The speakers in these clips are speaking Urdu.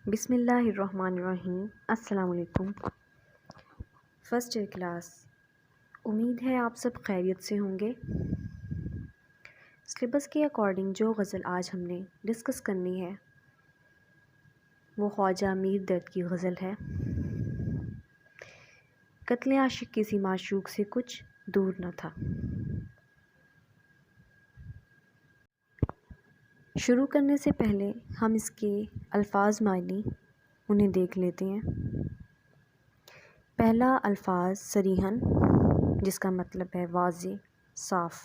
بسم اللہ الرحمن الرحیم۔ السلام علیکم۔ فرسٹ ایئر کلاس، امید ہے آپ سب خیریت سے ہوں گے۔ سلیبس کے اکارڈنگ جو غزل آج ہم نے ڈسکس کرنی ہے وہ خواجہ میر درد کی غزل ہے، قتل عاشق کسی معشوق سے کچھ دور نہ تھا۔ شروع کرنے سے پہلے ہم اس کے الفاظ معنی انہیں دیکھ لیتے ہیں۔ پہلا الفاظ صریحاً، جس کا مطلب ہے واضح، صاف۔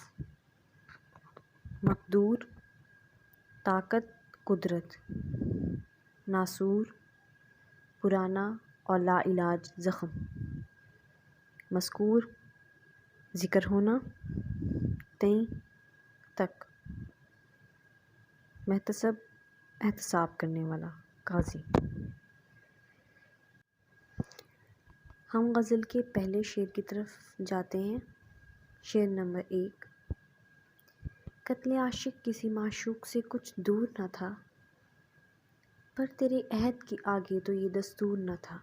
مقدور، طاقت، قدرت۔ ناسور، پرانا اور لا علاج زخم۔ مذکور، ذکر ہونا۔ تئیں، تک۔ محتسب، احتساب کرنے والا، قاضی۔ ہم غزل کے پہلے شعر کی طرف جاتے ہیں۔ شعر نمبر 1۔ قتل عاشق کسی معشوق سے کچھ دور نہ تھا، پر تیرے عہد کی آگے تو یہ دستور نہ تھا۔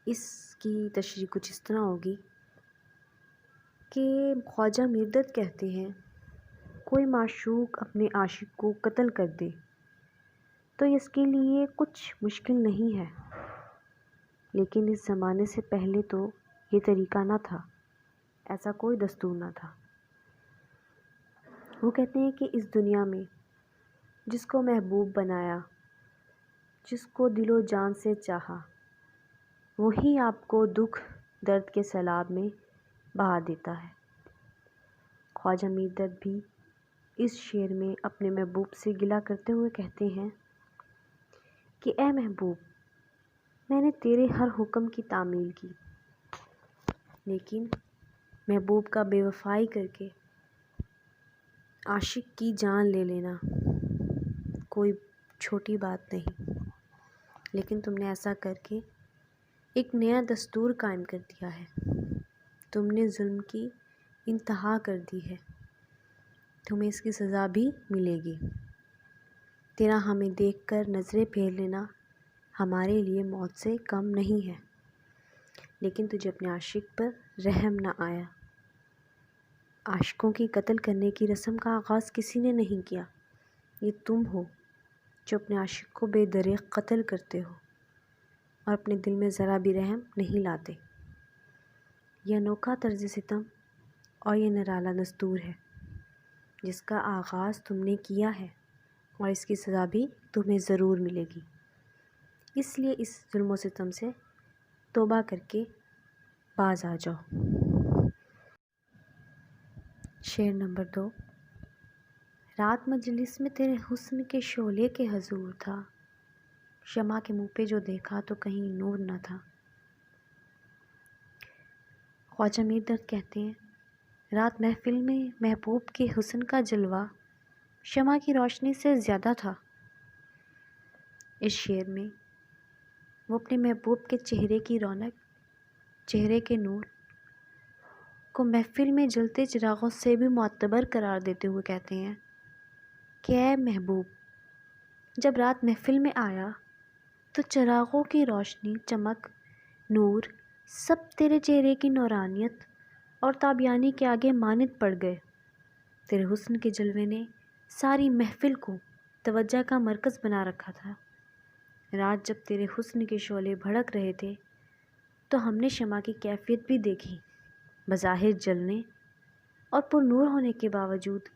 اس کی تشریح کچھ اس طرح ہوگی کہ خواجہ میر درد کہتے ہیں کوئی معشوق اپنے عاشق کو قتل کر دے تو اس کے لیے کچھ مشکل نہیں ہے، لیکن اس زمانے سے پہلے تو یہ طریقہ نہ تھا، ایسا کوئی دستور نہ تھا۔ وہ کہتے ہیں کہ اس دنیا میں جس کو محبوب بنایا، جس کو دل و جان سے چاہا، وہی آپ کو دکھ درد کے سیلاب میں بہا دیتا ہے۔ خواجہ میر درد بھی اس شعر میں اپنے محبوب سے گلہ کرتے ہوئے کہتے ہیں کہ اے محبوب، میں نے تیرے ہر حکم کی تعمیل کی، لیکن محبوب کا بے وفائی کر کے عاشق کی جان لے لینا کوئی چھوٹی بات نہیں، لیکن تم نے ایسا کر کے ایک نیا دستور قائم کر دیا ہے، تم نے ظلم کی انتہا کر دی ہے، تمہیں اس کی سزا بھی ملے گی۔ تیرا ہمیں دیکھ کر نظریں پھیر لینا ہمارے لیے موت سے کم نہیں ہے، لیکن تجھے اپنے عاشق پر رحم نہ آیا۔ عاشقوں کی قتل کرنے کی رسم کا آغاز کسی نے نہیں کیا، یہ تم ہو جو اپنے عاشق کو بے دریغ قتل کرتے ہو اور اپنے دل میں ذرا بھی رحم نہیں لاتے۔ یہ انوکھا طرز ستم اور یہ نرالا دستور ہے جس کا آغاز تم نے کیا ہے، اور اس کی سزا بھی تمہیں ضرور ملے گی، اس لیے اس ظلم و ستم سے توبہ کر کے باز آ جاؤ۔ شعر نمبر 2۔ رات مجلس میں تیرے حسن کے شعلے کے حضور تھا، شمع کے منہ پہ جو دیکھا تو کہیں نور نہ تھا۔ خواجہ میر درد کہتے ہیں رات محفل میں محبوب کے حسن کا جلوہ شمع کی روشنی سے زیادہ تھا۔ اس شعر میں وہ اپنے محبوب کے چہرے کی رونق، چہرے کے نور کو محفل میں جلتے چراغوں سے بھی معتبر قرار دیتے ہوئے کہتے ہیں کہ اے محبوب، جب رات محفل میں آیا تو چراغوں کی روشنی، چمک، نور سب تیرے چہرے کی نورانیت اور تابیانی کے آگے مانند پڑ گئے۔ تیرے حسن کے جلوے نے ساری محفل کو توجہ کا مرکز بنا رکھا تھا۔ رات جب تیرے حسن کے شعلے بھڑک رہے تھے تو ہم نے شمع کی کیفیت بھی دیکھی، بظاہر جلنے اور پر نور ہونے کے باوجود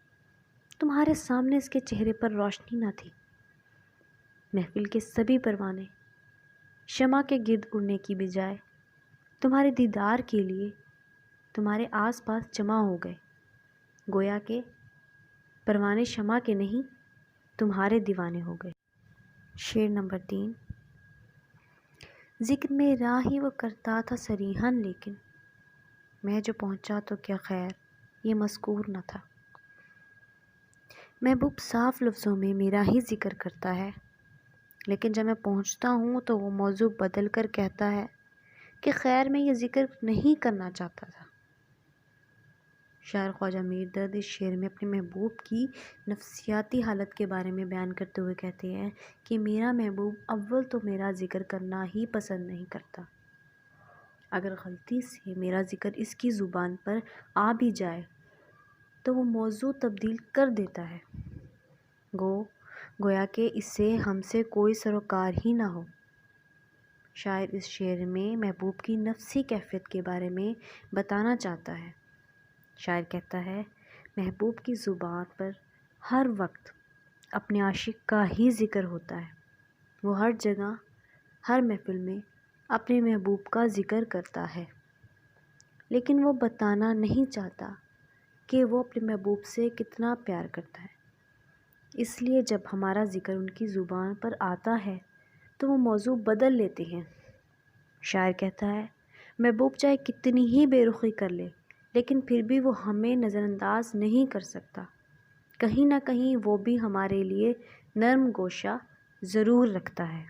تمہارے سامنے اس کے چہرے پر روشنی نہ تھی۔ محفل کے سبھی پروانے شمع کے گرد اڑنے کی بجائے تمہارے دیدار کے لیے تمہارے آس پاس جمع ہو گئے، گویا کہ پروانے شمع کے نہیں تمہارے دیوانے ہو گئے۔ شعر نمبر 3۔ ذکر میں راہی وہ کرتا تھا صریحاً، لیکن میں جو پہنچا تو کیا خیر یہ مذکور نہ تھا۔ محبوب صاف لفظوں میں میرا ہی ذکر کرتا ہے، لیکن جب میں پہنچتا ہوں تو وہ موضوع بدل کر کہتا ہے کہ خیر میں یہ ذکر نہیں کرنا چاہتا تھا۔ شاعر خواجہ میر درد اس شعر میں اپنے محبوب کی نفسیاتی حالت کے بارے میں بیان کرتے ہوئے کہتے ہیں کہ میرا محبوب اول تو میرا ذکر کرنا ہی پسند نہیں کرتا، اگر غلطی سے میرا ذکر اس کی زبان پر آ بھی جائے تو وہ موضوع تبدیل کر دیتا ہے، گویا کہ اس سے ہم سے کوئی سروکار ہی نہ ہو۔ شاعر اس شعر میں محبوب کی نفسی کیفیت کے بارے میں بتانا چاہتا ہے۔ شاعر کہتا ہے، محبوب کی زبان پر ہر وقت اپنے عاشق کا ہی ذکر ہوتا ہے، وہ ہر جگہ ہر محفل میں اپنے محبوب کا ذکر کرتا ہے، لیکن وہ بتانا نہیں چاہتا کہ وہ اپنے محبوب سے کتنا پیار کرتا ہے، اس لیے جب ہمارا ذکر ان کی زبان پر آتا ہے تو وہ موضوع بدل لیتے ہیں۔ شاعر کہتا ہے، محبوب چاہے کتنی ہی بے رخی کر لے لیکن پھر بھی وہ ہمیں نظر انداز نہیں کر سکتا، کہیں نہ کہیں وہ بھی ہمارے لیے نرم گوشہ ضرور رکھتا ہے۔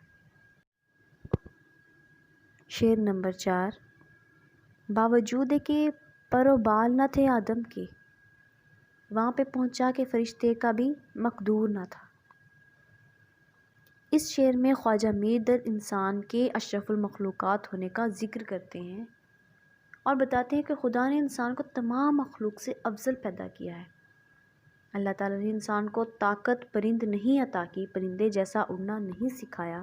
شعر نمبر 4۔ باوجود کہ پر و بال نہ تھے آدم کے، وہاں پہ پہنچا کہ فرشتے کا بھی مقدور نہ تھا۔ اس شعر میں خواجہ میر درد انسان کے اشرف المخلوقات ہونے کا ذکر کرتے ہیں اور بتاتے ہیں کہ خدا نے انسان کو تمام مخلوق سے افضل پیدا کیا ہے۔ اللہ تعالیٰ نے انسان کو طاقت پرند نہیں عطا کی، پرندے جیسا اڑنا نہیں سکھایا،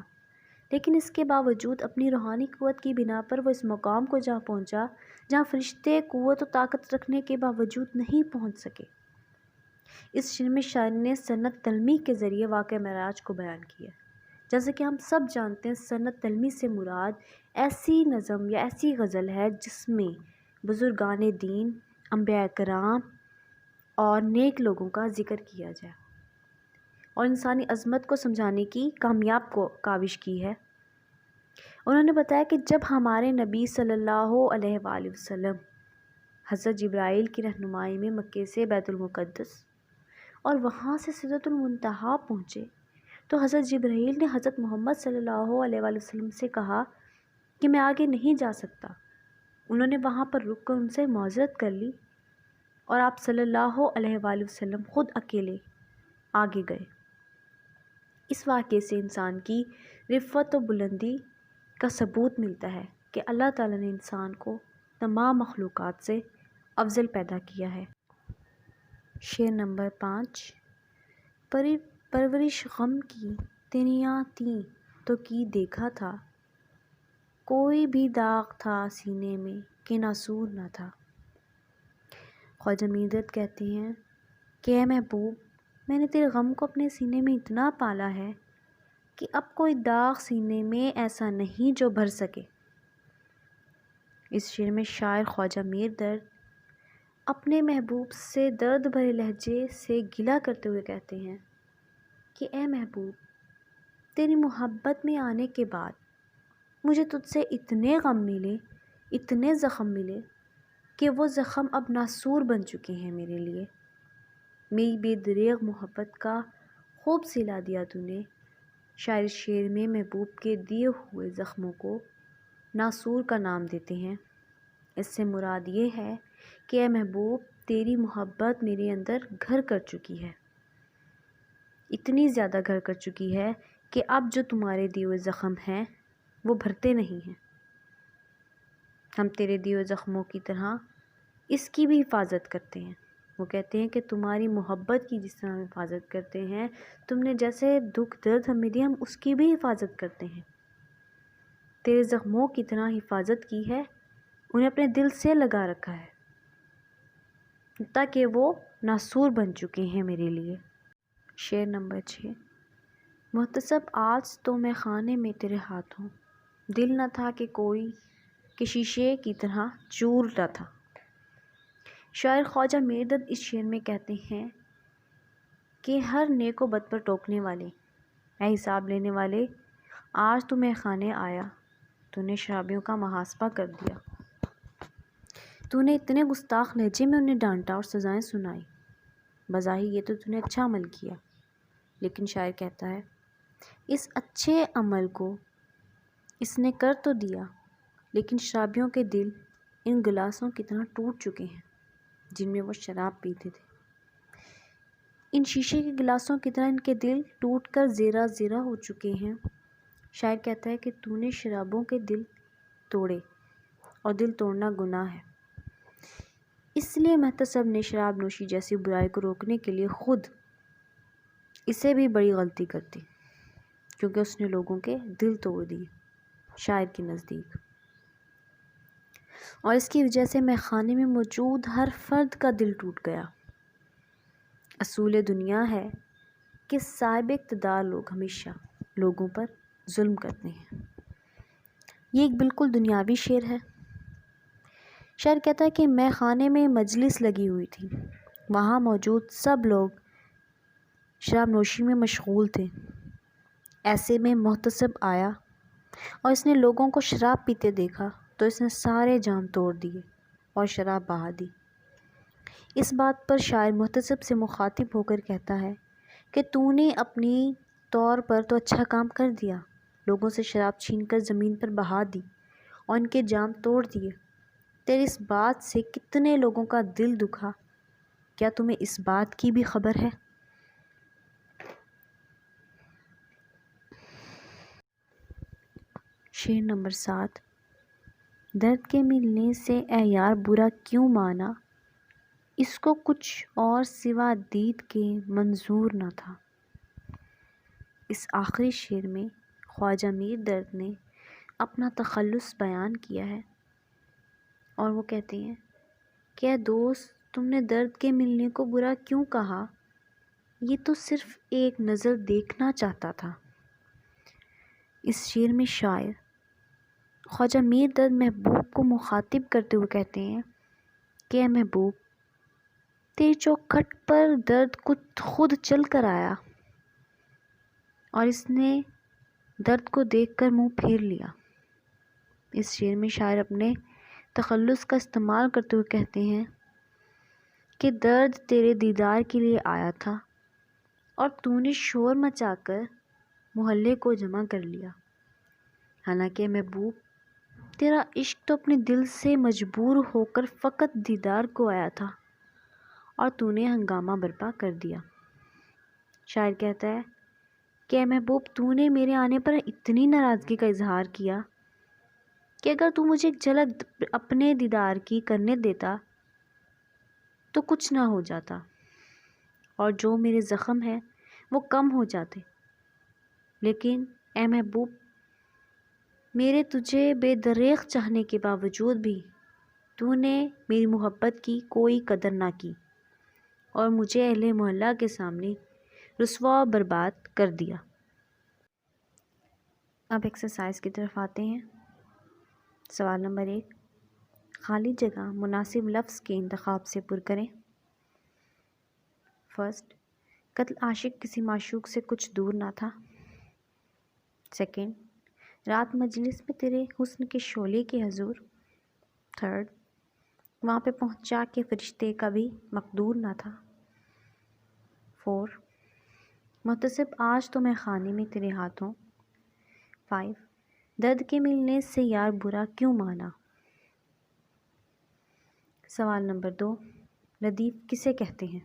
لیکن اس کے باوجود اپنی روحانی قوت کی بنا پر وہ اس مقام کو جا پہنچا جہاں فرشتے قوت و طاقت رکھنے کے باوجود نہیں پہنچ سکے۔ اس شعر میں شاعر نے سنت تلمی کے ذریعے واقعہ معراج کو بیان کیا۔ جیسے کہ ہم سب جانتے ہیں، سنت تلمی سے مراد ایسی نظم یا ایسی غزل ہے جس میں بزرگان دین، انبیاء کرام اور نیک لوگوں کا ذکر کیا جائے اور انسانی عظمت کو سمجھانے کی کامیاب کاوش کی ہے۔ انہوں نے بتایا کہ جب ہمارے نبی صلی اللہ علیہ وآلہ وسلم حضرت جبرائیل کی رہنمائی میں مکے سے بیت المقدس اور وہاں سے سدرۃ المنتہا پہنچے تو حضرت جبرائیل نے حضرت محمد صلی اللہ علیہ وآلہ وسلم سے کہا کہ میں آگے نہیں جا سکتا۔ انہوں نے وہاں پر رک کر ان سے معذرت کر لی اور آپ صلی اللہ علیہ وآلہ وسلم خود اکیلے آگے گئے۔ اس واقعے سے انسان کی رفعت و بلندی کا ثبوت ملتا ہے کہ اللہ تعالیٰ نے انسان کو تمام مخلوقات سے افضل پیدا کیا ہے۔ شعر نمبر 5۔ پرورش غم کی تنیاں تیں تو کی دیکھا تھا، کوئی بھی داغ تھا سینے میں کہ ناسور نہ تھا۔ خواجہ میر درد کہتے ہیں کہ اے محبوب، میں نے تیرے غم کو اپنے سینے میں اتنا پالا ہے کہ اب کوئی داغ سینے میں ایسا نہیں جو بھر سکے۔ اس شعر میں شاعر خواجہ میر درد اپنے محبوب سے درد بھرے لہجے سے گلہ کرتے ہوئے کہتے ہیں کہ اے محبوب، تیری محبت میں آنے کے بعد مجھے تجھ سے اتنے غم ملے، اتنے زخم ملے کہ وہ زخم اب ناسور بن چکے ہیں میرے لیے۔ میری بے دریغ محبت کا خوب سلا دیا تو نے۔ شاعر شعر میں محبوب کے دیے ہوئے زخموں کو ناسور کا نام دیتے ہیں۔ اس سے مراد یہ ہے کہ اے محبوب، تیری محبت میرے اندر گھر کر چکی ہے، اتنی زیادہ گھر کر چکی ہے کہ اب جو تمہارے دیے ہوئے زخم ہیں وہ بھرتے نہیں ہیں۔ ہم تیرے دیے ہوئے زخموں کی طرح اس کی بھی حفاظت کرتے ہیں۔ وہ کہتے ہیں کہ تمہاری محبت کی جس طرح ہم حفاظت کرتے ہیں، تم نے جیسے دکھ درد ہمیں دی، ہم اس کی بھی حفاظت کرتے ہیں۔ تیرے زخموں کی طرح حفاظت کی ہے، انہیں اپنے دل سے لگا رکھا ہے تاکہ وہ ناسور بن چکے ہیں میرے لیے۔ شعر نمبر 6۔ محتسب آج تو میں خانے میں تیرے ہاتھوں، دل نہ تھا کہ کوئی کہ شیشے کی طرح چور نہ تھا۔ شاعر خواجہ میر درد اس شعر میں کہتے ہیں کہ ہر نیک و بد پر ٹوکنے والے، اے حساب لینے والے، آج تو میں خانے آیا، تو نے شرابیوں کا محاسبہ کر دیا، تو نے اتنے گستاخ لہجے میں انہیں ڈانٹا اور سزائیں سنائی، بظاہر یہ تو نے اچھا عمل کیا۔ لیکن شاعر کہتا ہے، اس اچھے عمل کو اس نے کر تو دیا، لیکن شرابیوں کے دل ان گلاسوں کی طرح ٹوٹ چکے ہیں جن میں وہ شراب پیتے تھے۔ ان شیشے کے گلاسوں کی طرح ان کے دل ٹوٹ کر زیرہ زیرہ ہو چکے ہیں۔ شاعر کہتا ہے کہ تو نے شرابوں کے دل توڑے اور دل توڑنا گناہ ہے۔ اس لیے محتسب نے شراب نوشی جیسی برائی کو روکنے کے لیے خود اسے بھی بڑی غلطی کر دی، کیونکہ اس نے لوگوں کے دل توڑ دیے شاعر کے نزدیک، اور اس کی وجہ سے میخانے میں موجود ہر فرد کا دل ٹوٹ گیا۔ اصول دنیا ہے کہ صاحب اقتدار لوگ ہمیشہ لوگوں پر ظلم کرتے ہیں۔ یہ ایک بالکل دنیاوی شعر ہے۔ شاعر کہتا ہے کہ میخانے میں مجلس لگی ہوئی تھی، وہاں موجود سب لوگ شراب نوشی میں مشغول تھے۔ ایسے میں محتسب آیا اور اس نے لوگوں کو شراب پیتے دیکھا تو اس نے سارے جام توڑ دیے اور شراب بہا دی۔ اس بات پر شاعر محتسب سے مخاطب ہو کر کہتا ہے کہ تو نے اپنی طور پر تو اچھا کام کر دیا، لوگوں سے شراب چھین کر زمین پر بہا دی اور ان کے جام توڑ دیے۔ تیری اس بات سے کتنے لوگوں کا دل دکھا، کیا تمہیں اس بات کی بھی خبر ہے؟ شعر نمبر 7۔ درد کے ملنے سے اے یار برا کیوں مانا، اس کو کچھ اور سوا دید کے منظور نہ تھا۔ اس آخری شعر میں خواجہ میر درد نے اپنا تخلص بیان کیا ہے، اور وہ کہتے ہیں کہ اے دوست، تم نے درد کے ملنے کو برا کیوں کہا، یہ تو صرف ایک نظر دیکھنا چاہتا تھا۔ اس شعر میں شاعر خواجہ میر درد محبوب کو مخاطب کرتے ہوئے کہتے ہیں کہ اے محبوب، تیری چوکھٹ پر درد خود چل کر آیا اور اس نے درد کو دیکھ کر منہ پھیر لیا۔ اس شعر میں شاعر اپنے تخلص کا استعمال کرتے ہوئے کہتے ہیں کہ درد تیرے دیدار کے لیے آیا تھا اور تو نے شور مچا کر محلے کو جمع کر لیا، حالانکہ محبوب تیرا عشق تو اپنے دل سے مجبور ہو کر فقط دیدار کو آیا تھا اور تو نے ہنگامہ برپا کر دیا۔ شاعر کہتا ہے کہ اے محبوب، تو نے میرے آنے پر اتنی ناراضگی کا اظہار کیا کہ اگر تو مجھے ایک جھلک اپنے دیدار کی کرنے دیتا تو کچھ نہ ہو جاتا، اور جو میرے زخم ہیں وہ کم ہو جاتے، لیکن اے محبوب، میرے تجھے بے دریغ چاہنے کے باوجود بھی تو نے میری محبت کی کوئی قدر نہ کی اور مجھے اہل محلہ کے سامنے رسوا و برباد کر دیا۔ اب ایکسرسائز کی طرف آتے ہیں۔ سوال نمبر 1، خالی جگہ مناسب لفظ کے انتخاب سے پر کریں۔ فرسٹ، قتل عاشق کسی معشوق سے کچھ دور نہ تھا۔ سیکنڈ، رات مجلس میں تیرے حسن کے شعلے کے حضور۔ تھرڈ، وہاں پہ پہنچا کے فرشتے کا بھی مقدور نہ تھا۔ 4، محتسب آج تو میں خانے میں تیرے ہاتھوں۔ 5، درد کے ملنے سے یار برا کیوں مانا۔ سوال نمبر 2، ردیف کسے کہتے ہیں؟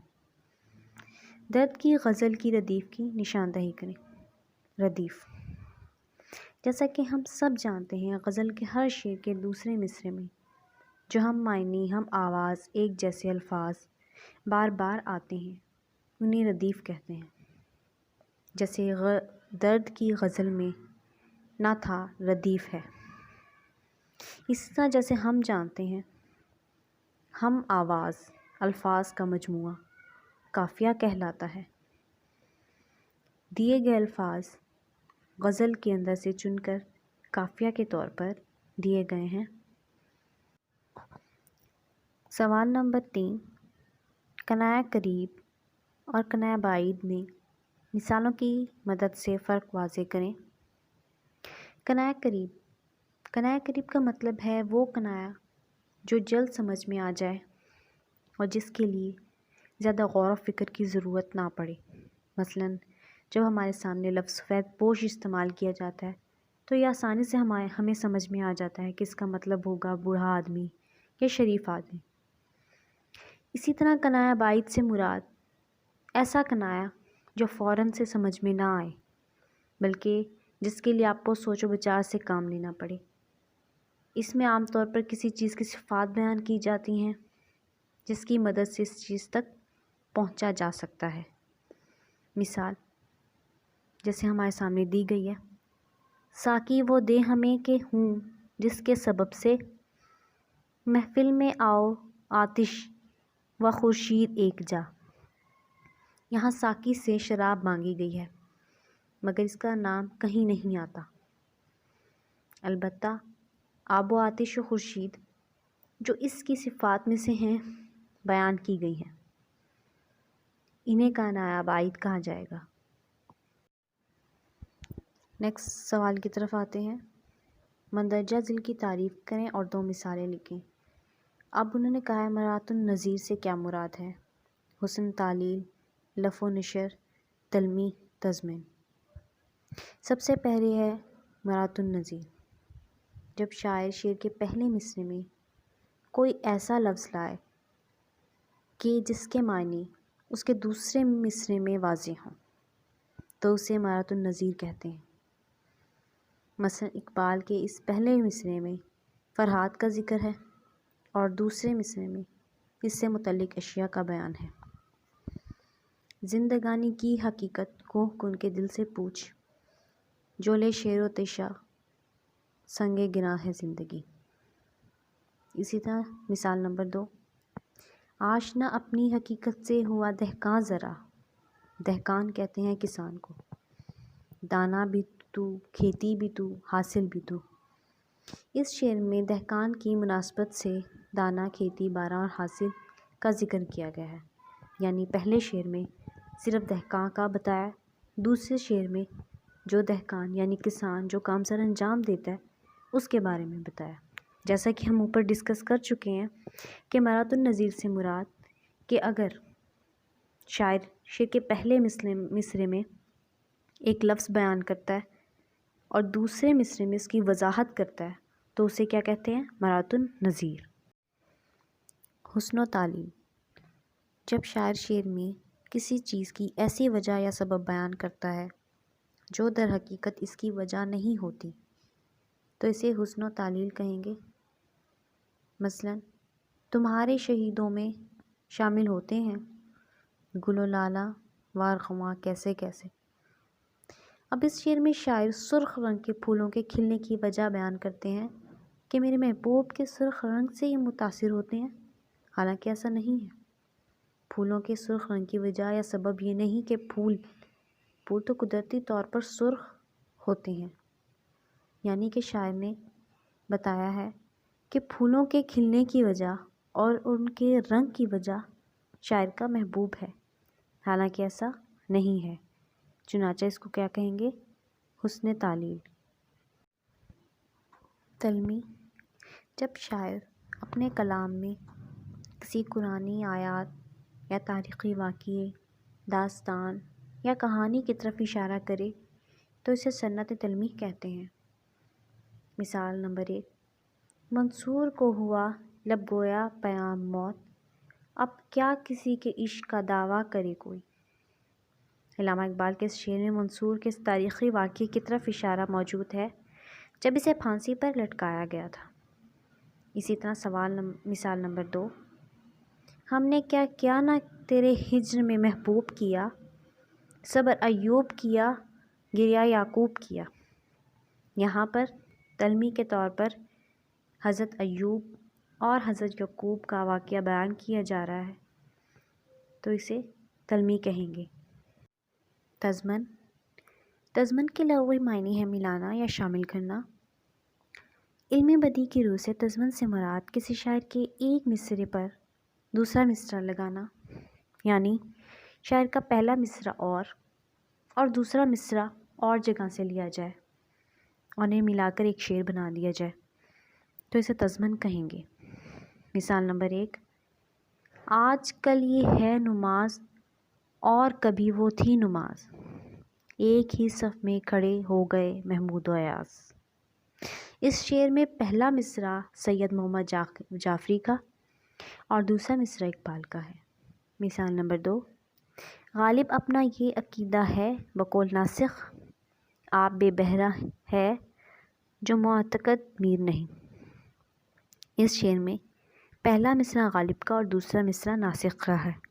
درد کی غزل کی ردیف کی نشاندہی کریں۔ ردیف، جیسا کہ ہم سب جانتے ہیں، غزل کے ہر شعر کے دوسرے مصرعے میں جو ہم معنی، ہم آواز، ایک جیسے الفاظ بار بار آتے ہیں، انہیں ردیف کہتے ہیں۔ جیسے درد کی غزل میں نہ تھا، ردیف ہے۔ اسی طرح جیسے ہم جانتے ہیں، ہم آواز الفاظ کا مجموعہ قافیہ کہلاتا ہے۔ دیے گئے الفاظ غزل کے اندر سے چن کر قافیہ کے طور پر دیے گئے ہیں۔ سوال نمبر 3، کنایہ قریب اور کنایہ بعید میں مثالوں کی مدد سے فرق واضح کریں۔ کنایہ قریب کا مطلب ہے وہ کنایہ جو جلد سمجھ میں آ جائے اور جس کے لیے زیادہ غور و فکر کی ضرورت نہ پڑے۔ مثلاً جب ہمارے سامنے لفظ سفید پوش استعمال کیا جاتا ہے تو یہ آسانی سے ہمیں سمجھ میں آ جاتا ہے کہ اس کا مطلب ہوگا بوڑھا آدمی یا شریف آدمی۔ اسی طرح کنایا بعید سے مراد ایسا کنایا جو فوراً سے سمجھ میں نہ آئے، بلکہ جس کے لیے آپ کو سوچ و بچار سے کام لینا پڑے۔ اس میں عام طور پر کسی چیز کی صفات بیان کی جاتی ہیں جس کی مدد سے اس چیز تک پہنچا جا سکتا ہے۔ مثال جیسے ہمارے سامنے دی گئی ہے، ساقی وہ دے ہمیں کہ ہوں جس کے سبب سے محفل میں آؤ آتش و خورشید ایک جا۔ یہاں ساقی سے شراب مانگی گئی ہے مگر اس کا نام کہیں نہیں آتا، البتہ آب و آتش و خورشید جو اس کی صفات میں سے ہیں بیان کی گئی ہیں، انہیں کنایا بعید کہا جائے گا۔ نیکسٹ سوال کی طرف آتے ہیں۔ مندرجہ ذیل کی تعریف کریں اور 2 مثالیں لکھیں۔ اب انہوں نے کہا ہے مرات النظیر سے کیا مراد ہے؟ حسن تعلیل، لف و نشر، تلمیح، تضمین۔ سب سے پہلے ہے مرات النظیر، جب شاعر شعر کے پہلے مصرعے میں کوئی ایسا لفظ لائے کہ جس کے معنی اس کے دوسرے مصرعے میں واضح ہوں تو اسے مرات النظیر کہتے ہیں۔ مثلا اقبال کے اس پہلے مصرعے میں فرحات کا ذکر ہے اور دوسرے مصرعے میں اس سے متعلق اشیاء کا بیان ہے۔ زندگانی کی حقیقت کوہ کن کے دل سے پوچھ، جو لے شعر و تشا سنگ گراں ہے زندگی۔ اسی طرح مثال نمبر 2، آشنا اپنی حقیقت سے ہوا دہقاں ذرا، دہقان کہتے ہیں کسان کو، دانا بھی تو، کھیتی بھی تو، حاصل بھی تو۔ اس شعر میں دہقان کی مناسبت سے دانا، کھیتی باڑا اور حاصل کا ذکر کیا گیا ہے، یعنی پہلے شعر میں صرف دہقان کا بتایا، دوسرے شعر میں جو دہقان یعنی کسان جو کام سر انجام دیتا ہے اس کے بارے میں بتایا۔ جیسا کہ ہم اوپر ڈسکس کر چکے ہیں کہ مرات النظیر سے مراد کہ اگر شاعر شعر کے پہلے مصرعے میں ایک لفظ بیان کرتا ہے اور دوسرے مصرعے میں اس کی وضاحت کرتا ہے تو اسے کیا کہتے ہیں؟ مرات النظیر۔ حسن و تعلیل، جب شاعر شعر میں کسی چیز کی ایسی وجہ یا سبب بیان کرتا ہے جو در حقیقت اس کی وجہ نہیں ہوتی تو اسے حسن و تعلیل کہیں گے۔ مثلا تمہارے شہیدوں میں شامل ہوتے ہیں گل و لالہ وار خواں کیسے کیسے۔ اب اس شعر میں شاعر سرخ رنگ کے پھولوں کے کھلنے کی وجہ بیان کرتے ہیں کہ میرے محبوب کے سرخ رنگ سے یہ متاثر ہوتے ہیں، حالانکہ ایسا نہیں ہے۔ پھولوں کے سرخ رنگ کی وجہ یا سبب یہ نہیں کہ پھول تو قدرتی طور پر سرخ ہوتے ہیں، یعنی کہ شاعر نے بتایا ہے کہ پھولوں کے کھلنے کی وجہ اور ان کے رنگ کی وجہ شاعر کا محبوب ہے، حالانکہ ایسا نہیں ہے، چنانچہ اس کو کیا کہیں گے؟ حسن تعلیل۔ تلمیح، جب شاعر اپنے کلام میں کسی قرآنی آیات یا تاریخی واقعے، داستان یا کہانی کی طرف اشارہ کرے تو اسے صنعت تلمیح کہتے ہیں۔ مثال نمبر 1، منصور کو ہوا لب گویا پیام موت، اب کیا کسی کے عشق کا دعویٰ کرے کوئی۔ علامہ اقبال کے اس شعر میں منصور کے اس تاریخی واقعے کی طرف اشارہ موجود ہے جب اسے پھانسی پر لٹکایا گیا تھا۔ اسی طرح مثال نمبر 2، ہم نے کیا کیا نہ تیرے ہجر میں محبوب کیا، صبر ایوب کیا گریہ یعقوب کیا۔ یہاں پر تلمیح کے طور پر حضرت ایوب اور حضرت یعقوب کا واقعہ بیان کیا جا رہا ہے تو اسے تلمیح کہیں گے۔ تضمن کے لغوی معنی ہے ملانا یا شامل کرنا۔ علم بدیع کی روح سے تضمن سے مراد کسی شاعر کے ایک مصرعے پر دوسرا مصرعہ لگانا، یعنی شاعر کا پہلا مصرعہ اور دوسرا مصرعہ اور جگہ سے لیا جائے، انہیں ملا کر ایک شعر بنا دیا جائے تو اسے تضمن کہیں گے۔ مثال نمبر 1، آج کل یہ ہے نماز اور کبھی وہ تھی نماز، ایک ہی صف میں کھڑے ہو گئے محمود و ایاز۔ اس شعر میں پہلا مصرعہ سید محمد جعفری کا اور دوسرا مصرع اقبال کا ہے۔ مثال نمبر 2، غالب اپنا یہ عقیدہ ہے بقول ناسخ، آپ بے بہرہ ہے جو معتقد میر نہیں۔ اس شعر میں پہلا مصرع غالب کا اور دوسرا مصرع ناسخ کا ہے۔